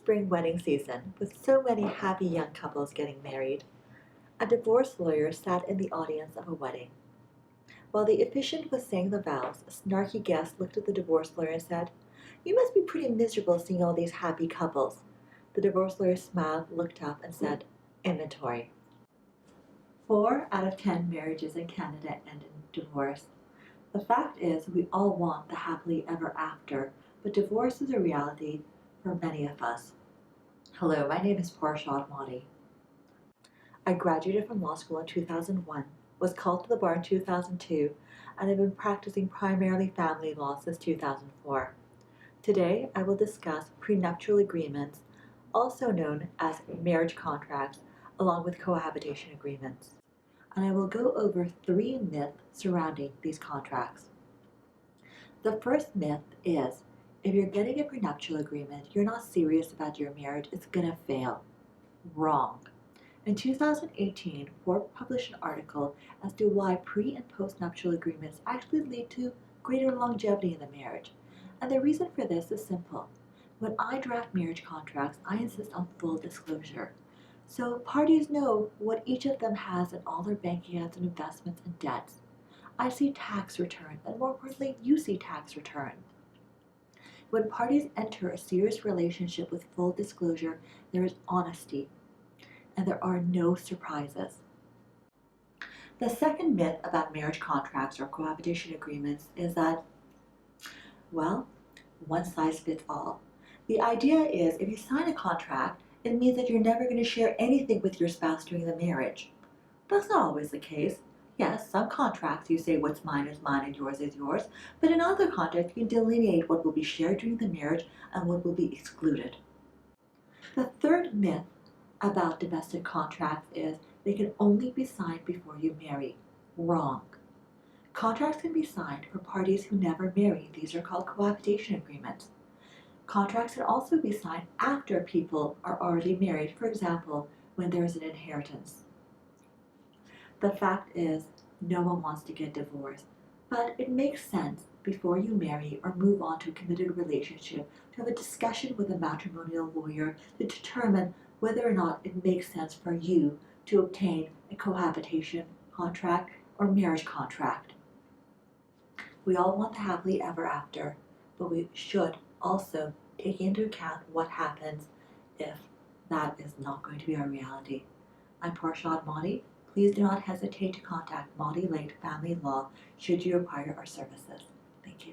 spring wedding season, with so many happy young couples getting married, a divorce lawyer sat in the audience of a wedding. While the officiant was saying the vows, a snarky guest looked at the divorce lawyer and said, "You must be pretty miserable seeing all these happy couples." The divorce lawyer smiled, looked up, and said, "Inventory." 4 out of 10 marriages in Canada end in divorce. The fact is, we all want the happily ever after, but divorce is a reality for many of us. Hello, my name is Parshad Modi. I graduated from law school in 2001, was called to the bar in 2002, and have been practicing primarily family law since 2004. Today, I will discuss prenuptial agreements, also known as marriage contracts, along with cohabitation agreements. And I will go over 3 myths surrounding these contracts. The first myth is, if you're getting a prenuptial agreement, you're not serious about your marriage, it's gonna fail. Wrong. In 2018, Forbes published an article as to why pre- and postnuptial agreements actually lead to greater longevity in the marriage. And the reason for this is simple. When I draft marriage contracts, I insist on full disclosure. So parties know what each of them has in all their bank accounts and investments and debts. I see tax returns, and more importantly, you see tax returns. When parties enter a serious relationship with full disclosure, there is honesty, and there are no surprises. The second myth about marriage contracts or cohabitation agreements is that, well, one size fits all. The idea is if you sign a contract, it means that you're never going to share anything with your spouse during the marriage. That's not always the case. Yes, some contracts you say what's mine is mine and yours is yours, but in other contracts you can delineate what will be shared during the marriage and what will be excluded. The third myth about domestic contracts is they can only be signed before you marry. Wrong. Contracts can be signed for parties who never marry. These are called cohabitation agreements. Contracts can also be signed after people are already married, for example, when there is an inheritance. The fact is, no one wants to get divorced, but it makes sense before you marry or move on to a committed relationship to have a discussion with a matrimonial lawyer to determine whether or not it makes sense for you to obtain a cohabitation contract or marriage contract. We all want the happily ever after, but we should also take into account what happens if that is not going to be our reality. I'm Parshad Modi. Please do not hesitate to contact Modi Lake Family Law should you require our services. Thank you.